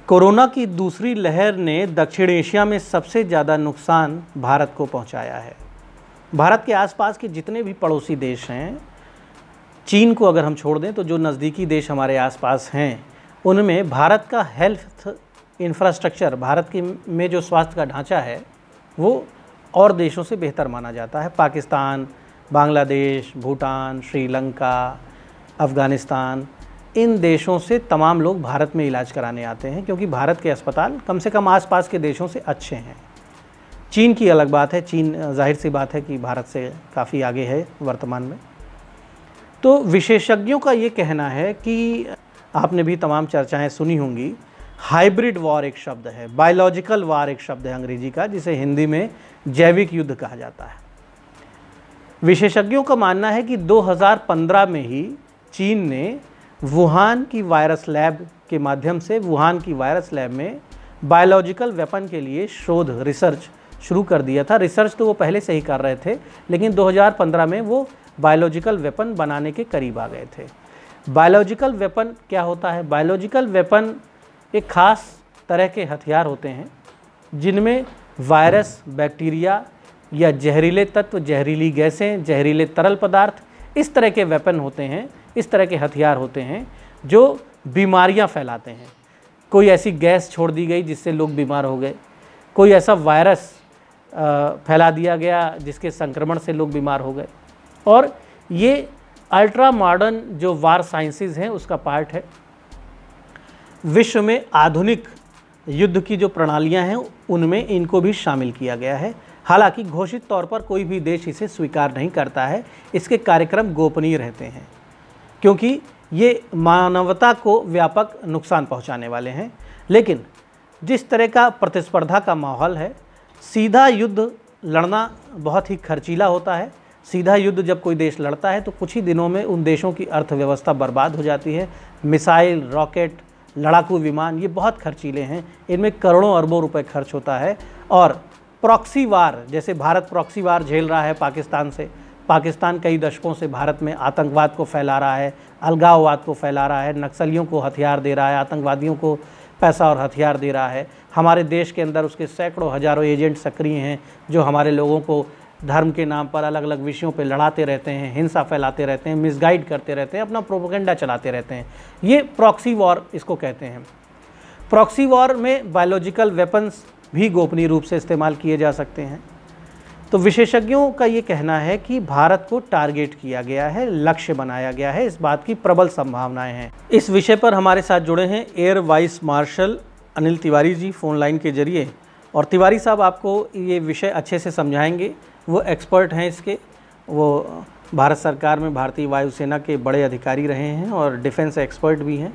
Corona की दूसरी लहर ने दक्षिण एशिया में सबसे ज़्यादा नुकसान भारत को पहुंचाया है। भारत के आसपास के जितने भी पड़ोसी देश हैं, चीन को अगर हम छोड़ दें तो जो नज़दीकी देश हमारे आसपास हैं, उनमें भारत का हेल्थ इंफ्रास्ट्रक्चर, भारत के में जो स्वास्थ्य का ढांचा है वो और देशों से बेहतर माना जाता है। पाकिस्तान, बांग्लादेश, भूटान, श्रीलंका, अफ़गानिस्तान, इन देशों से तमाम लोग भारत में इलाज कराने आते हैं क्योंकि भारत के अस्पताल कम से कम आसपास के देशों से अच्छे हैं। चीन की अलग बात है, चीन जाहिर सी बात है कि भारत से काफ़ी आगे है वर्तमान में। तो विशेषज्ञों का ये कहना है कि आपने भी तमाम चर्चाएं सुनी होंगी, हाइब्रिड वॉर एक शब्द है, बायोलॉजिकल वॉर एक शब्द है अंग्रेजी का, जिसे हिंदी में जैविक युद्ध कहा जाता है। विशेषज्ञों का मानना है कि 2015 में ही चीन ने वुहान की वायरस लैब के माध्यम से वुहान की वायरस लैब में बायोलॉजिकल वेपन के लिए शोध रिसर्च शुरू कर दिया था। रिसर्च तो वो पहले से ही कर रहे थे, लेकिन 2015 में वो बायोलॉजिकल वेपन बनाने के करीब आ गए थे। बायोलॉजिकल वेपन क्या होता है? बायोलॉजिकल वेपन एक ख़ास तरह के हथियार होते हैं जिनमें वायरस, बैक्टीरिया या जहरीले तत्व, जहरीली गैसें, जहरीले तरल पदार्थ, इस तरह के वेपन होते हैं, इस तरह के हथियार होते हैं जो बीमारियां फैलाते हैं। कोई ऐसी गैस छोड़ दी गई जिससे लोग बीमार हो गए, कोई ऐसा वायरस फैला दिया गया जिसके संक्रमण से लोग बीमार हो गए, और ये अल्ट्रा मॉडर्न जो वार साइंसेज हैं उसका पार्ट है। विश्व में आधुनिक युद्ध की जो प्रणालियां हैं उनमें इनको भी शामिल किया गया है। हालांकि घोषित तौर पर कोई भी देश इसे स्वीकार नहीं करता है, इसके कार्यक्रम गोपनीय रहते हैं क्योंकि ये मानवता को व्यापक नुकसान पहुंचाने वाले हैं। लेकिन जिस तरह का प्रतिस्पर्धा का माहौल है, सीधा युद्ध लड़ना बहुत ही खर्चीला होता है। सीधा युद्ध जब कोई देश लड़ता है तो कुछ ही दिनों में उन देशों की अर्थव्यवस्था बर्बाद हो जाती है। मिसाइल, रॉकेट, लड़ाकू विमान, ये बहुत खर्चीले हैं, इनमें करोड़ों अरबों रुपए खर्च होता है। और प्रॉक्सी वार, जैसे भारत प्रॉक्सी वार झेल रहा है पाकिस्तान से, पाकिस्तान कई दशकों से भारत में आतंकवाद को फैला रहा है, अलगाववाद को फैला रहा है, नक्सलियों को हथियार दे रहा है, आतंकवादियों को पैसा और हथियार दे रहा है। हमारे देश के अंदर उसके सैकड़ों हजारों एजेंट सक्रिय हैं जो हमारे लोगों को धर्म के नाम पर अलग अलग विषयों पर लड़ाते रहते हैं, हिंसा फैलाते रहते हैं, मिसगाइड करते रहते हैं, अपना प्रोपेगेंडा चलाते रहते हैं। ये प्रॉक्सी वॉर इसको कहते हैं। प्रॉक्सी वॉर में बायोलॉजिकल वेपन्स भी गोपनीय रूप से इस्तेमाल किए जा सकते हैं। तो विशेषज्ञों का ये कहना है कि भारत को टारगेट किया गया है, लक्ष्य बनाया गया है, इस बात की प्रबल संभावनाएं हैं। इस विषय पर हमारे साथ जुड़े हैं air vice marshal Anil Tiwari ji phone line के जरिए। और तिवारी साहब आपको ये विषय अच्छे से समझाएंगे, वो एक्सपर्ट हैं इसके, वो भारत सरकार में भारतीय वायुसेना के बड़े अधिकारी रहे हैं और डिफेंस एक्सपर्ट भी हैं।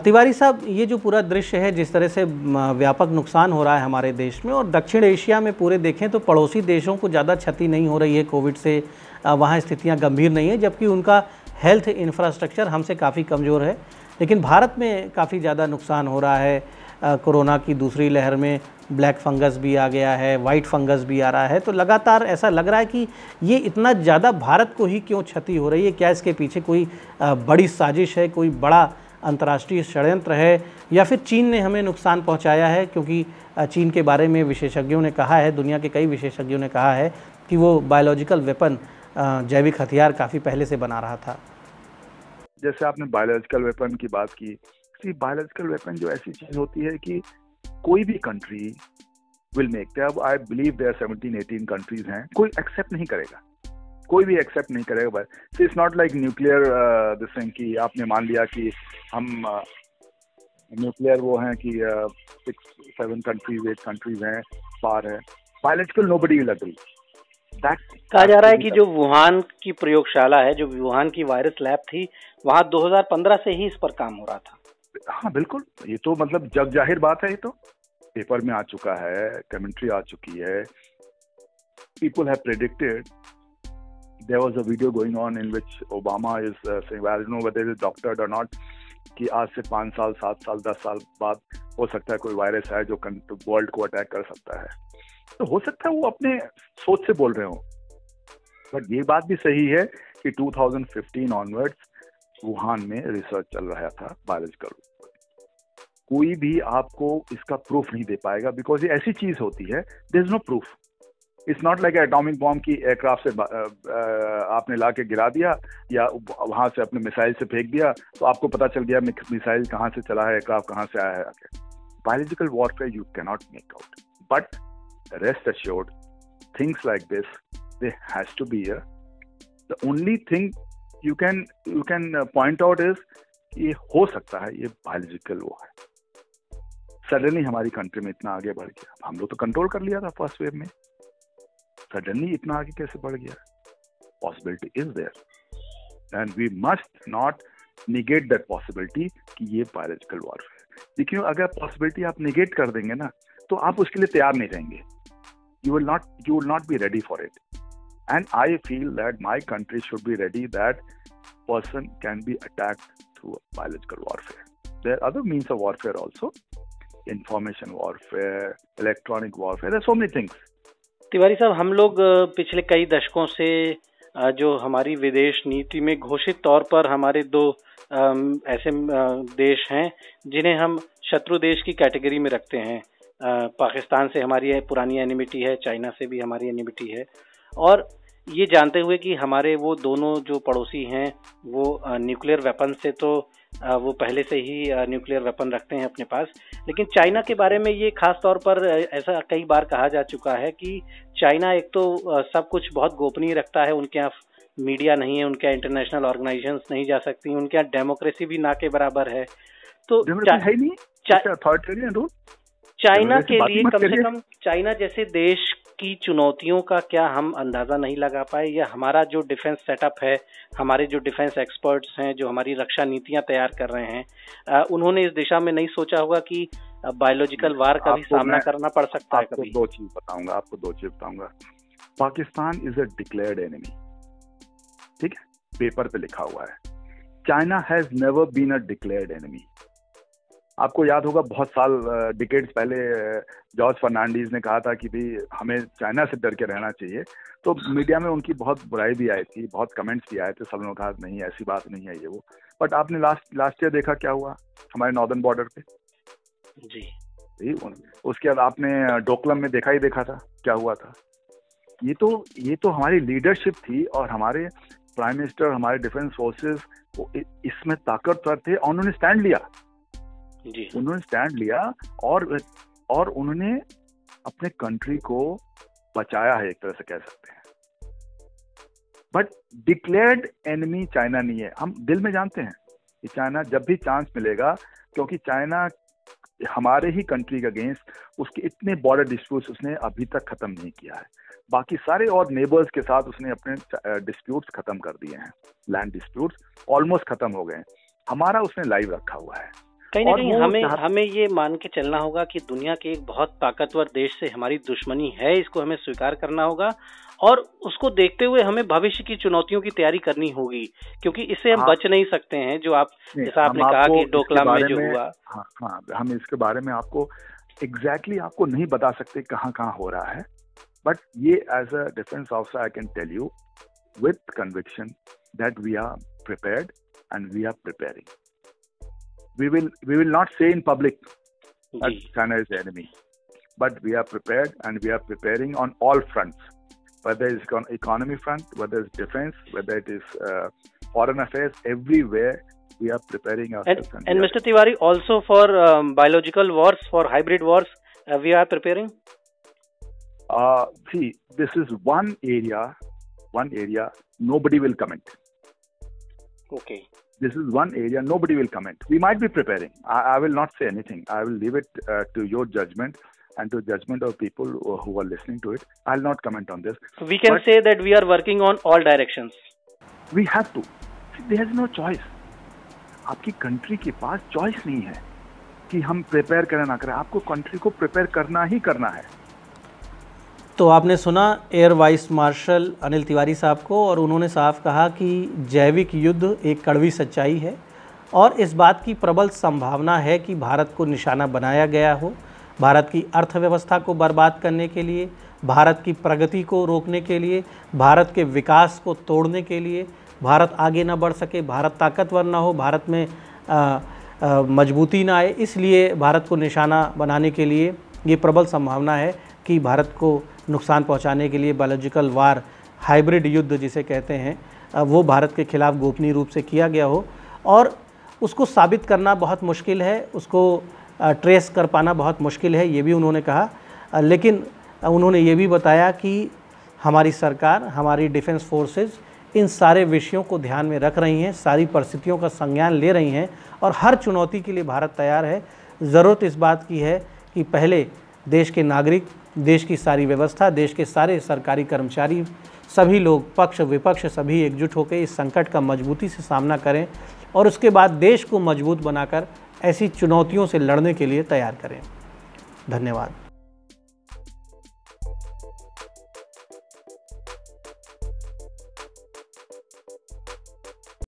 तिवारी साहब, ये जो पूरा दृश्य है, जिस तरह से व्यापक नुकसान हो रहा है हमारे देश में, और दक्षिण एशिया में पूरे देखें तो पड़ोसी देशों को ज़्यादा क्षति नहीं हो रही है कोविड से, वहाँ स्थितियाँ गंभीर नहीं है, जबकि उनका हेल्थ इंफ्रास्ट्रक्चर हमसे काफ़ी कमज़ोर है। लेकिन भारत में काफ़ी ज़्यादा नुकसान हो रहा है। कोरोना की दूसरी लहर में ब्लैक फंगस भी आ गया है, वाइट फंगस भी आ रहा है। तो लगातार ऐसा लग रहा है कि ये इतना ज़्यादा भारत को ही क्यों क्षति हो रही है? क्या इसके पीछे कोई बड़ी साजिश है, कोई बड़ा अंतर्राष्ट्रीय षड्यंत्र है, या फिर चीन ने हमें नुकसान पहुंचाया है? क्योंकि चीन के बारे में विशेषज्ञों ने कहा है, दुनिया के कई विशेषज्ञों ने कहा है कि वो बायोलॉजिकल वेपन, जैविक हथियार काफ़ी पहले से बना रहा था। जैसे आपने बायोलॉजिकल वेपन की बात की, बायोलॉजिकल वेपन जो ऐसी चीज़ होती है कि कोई भी कंट्री विल मेक, अब आई बिलीव देयर 17-18 कंट्रीज हैं, कोई एक्सेप्ट नहीं करेगा, कोई भी एक्सेप्ट नहीं करेगा। But it's not like nuclear this thing कि आपने मान लिया कि हम न्यूक्लियर वो हैं कि 6-7 कंट्रीज, 8 कंट्रीज हैं, पार है। Biological nobody will agree. कहा जा रहा है कि जो वुहान की प्रयोगशाला है, जो वुहान की वायरस लैब थी, वहाँ 2015 से ही इस पर काम हो रहा था। हाँ बिल्कुल, ये तो मतलब जग जाहिर बात है, ये तो पेपर में आ चुका है, कमेंट्री आ चुकी है। People have predicted. There was a video going on in which Obama is saying, well, I don't know whether it is doctored or not, कि आज से 5 साल, 7 साल, 10 साल बाद हो सकता है कोई वायरस है जो वर्ल्ड को अटैक कर सकता है। तो हो सकता है वो अपने सोच से बोल रहे हो, बट ये बात भी सही है कि 2015 ऑनवर्ड्स वुहान में रिसर्च चल रहा था बायोलॉजिकल। कोई भी आपको इसका प्रूफ नहीं दे पाएगा, बिकॉज ये ऐसी चीज होती है, there is no proof. It's not like atomic bomb की एयरक्राफ्ट से आपने ला के गिरा दिया या वहां से अपने मिसाइल से फेंक दिया तो आपको पता चल गया मिसाइल कहाँ से चला है, एयरक्राफ्ट कहाँ से आया है। Biological warfare you can not make out, but rest assured things like this there has to be a, the only thing you can point out is ये हो सकता है ये बायोलॉजिकल वो है। सडनली हमारी कंट्री में इतना आगे बढ़ गया, हम लोग तो कंट्रोल कर लिया था फर्स्ट वेव में, सडनली इतना आगे कैसे बढ़ गया? Possibility is there and we must not negate that possibility कि ये बायोलॉजिकल वॉरफेयर। देखिए अगर पॉसिबिलिटी आप निगेट कर देंगे ना तो आप उसके लिए तैयार नहीं रहेंगे, you will not be ready for it, and I feel that my country should be ready that person can be attacked through biological warfare. There are other means of warfare also, information warfare, electronic warfare, there are so many things. Tiwari साहब, हम लोग पिछले कई दशकों से जो हमारी विदेश नीति में घोषित तौर पर हमारे दो ऐसे देश हैं जिन्हें हम शत्रु देश की कैटेगरी में रखते हैं। पाकिस्तान से हमारी पुरानी एनिमिटी है, चाइना से भी हमारी एनिमिटी है, और ये जानते हुए कि हमारे वो दोनों जो पड़ोसी हैं वो न्यूक्लियर वेपन से तो वो पहले से ही न्यूक्लियर वेपन रखते हैं अपने पास, लेकिन चाइना के बारे में ये खास तौर पर ऐसा कई बार कहा जा चुका है कि चाइना एक तो सब कुछ बहुत गोपनीय रखता है, उनके यहाँ मीडिया नहीं है, उनके यहाँ इंटरनेशनल ऑर्गेनाइजेशंस नहीं जा सकती, उनके यहाँ डेमोक्रेसी भी ना के बराबर है। तो चाइना के लिए कम से कम चाइना जैसे देश की चुनौतियों का क्या हम अंदाजा नहीं लगा पाए, या हमारा जो डिफेंस सेटअप है, हमारे जो डिफेंस एक्सपर्ट्स हैं जो हमारी रक्षा नीतियां तैयार कर रहे हैं, उन्होंने इस दिशा में नहीं सोचा होगा कि बायोलॉजिकल वार का भी सामना करना पड़ सकता है कभी? आपको दो चीज बताऊंगा। Pakistan is a declared enemy, ठीक है, पेपर पे लिखा हुआ है। China has never been a declared enemy. आपको याद होगा बहुत साल डिकेड्स पहले जॉर्ज फर्नांडीज ने कहा था कि भाई हमें चाइना से डर के रहना चाहिए, तो मीडिया में उनकी बहुत बुराई भी आई थी, बहुत कमेंट्स भी आए थे, सब लोग कहा नहीं ऐसी बात नहीं है ये वो। बट आपने लास्ट ईयर देखा क्या हुआ हमारे नॉर्दर्न बॉर्डर पे जी, उसके बाद आपने डोकलम में देखा था क्या हुआ था। ये तो हमारी लीडरशिप थी और हमारे प्राइम मिनिस्टर, हमारे डिफेंस फोर्सेस इसमें ताकतवर थे और उन्होंने स्टैंड लिया जी। उन्होंने स्टैंड लिया और उन्होंने अपने कंट्री को बचाया है, एक तरह से कह सकते हैं। बट डिक्लेयर्ड एनिमी चाइना नहीं है। हम दिल में जानते हैं कि चाइना जब भी चांस मिलेगा, क्योंकि चाइना हमारे ही कंट्री के अगेंस्ट उसके इतने बॉर्डर डिस्प्यूट्स उसने अभी तक खत्म नहीं किया है। बाकी सारे और नेबर्स के साथ उसने अपने डिस्प्यूट्स खत्म कर दिए हैं, लैंड डिस्प्यूट्स ऑलमोस्ट खत्म हो गए। हमारा उसने लाइव रखा हुआ है। कहीं ना कहीं हमें ये मान के चलना होगा कि दुनिया के एक बहुत ताकतवर देश से हमारी दुश्मनी है, इसको हमें स्वीकार करना होगा और उसको देखते हुए हमें भविष्य की चुनौतियों की तैयारी करनी होगी, क्योंकि इससे हम बच नहीं सकते हैं। जो जैसा आपने कहा कि डोकलाम में जो हुआ, हाँ, हम इसके बारे में आपको एग्जैक्टली आपको नहीं बता सकते कहाँ हो रहा है, बट ये as a defence officer I can tell you with conviction that we are prepared and we are preparing. We will not say in public that China is the enemy, but we are prepared and we are preparing on all fronts, whether it's economy front, whether it's defense, whether it is foreign affairs, everywhere we are preparing ourselves. And Mr. Tiwari, also for biological wars, for hybrid wars, we are preparing? See, this is one area nobody will comment. Okay. This is one area nobody will comment. We might be preparing. I will not say anything. I will leave it to your judgment and to judgment of people who are listening to it. I'll not comment on this. So we can say that we are working on all directions. We have to. There is no choice. आपकी country के पास choice नहीं है कि हम prepare करें ना करें। आपको कंट्री को प्रिपेयर करना ही करना है। तो आपने सुना air vice marshal Anil Tiwari साहब को, और उन्होंने साफ कहा कि जैविक युद्ध एक कड़वी सच्चाई है और इस बात की प्रबल संभावना है कि भारत को निशाना बनाया गया हो, भारत की अर्थव्यवस्था को बर्बाद करने के लिए, भारत की प्रगति को रोकने के लिए, भारत के विकास को तोड़ने के लिए, भारत आगे ना बढ़ सके, भारत ताकतवर ना हो, भारत में मजबूती ना आए, इसलिए भारत को निशाना बनाने के लिए ये प्रबल संभावना है कि भारत को नुकसान पहुंचाने के लिए बायोलॉजिकल वार, हाइब्रिड युद्ध जिसे कहते हैं, वो भारत के खिलाफ गोपनीय रूप से किया गया हो। और उसको साबित करना बहुत मुश्किल है, उसको ट्रेस कर पाना बहुत मुश्किल है, ये भी उन्होंने कहा। लेकिन उन्होंने ये भी बताया कि हमारी सरकार, हमारी डिफेंस फोर्सेस इन सारे विषयों को ध्यान में रख रही हैं, सारी परिस्थितियों का संज्ञान ले रही हैं और हर चुनौती के लिए भारत तैयार है। ज़रूरत इस बात की है कि पहले देश के नागरिक, देश की सारी व्यवस्था, देश के सारे सरकारी कर्मचारी, सभी लोग, पक्ष विपक्ष सभी एकजुट होकर इस संकट का मजबूती से सामना करें और उसके बाद देश को मजबूत बनाकर ऐसी चुनौतियों से लड़ने के लिए तैयार करें। धन्यवाद।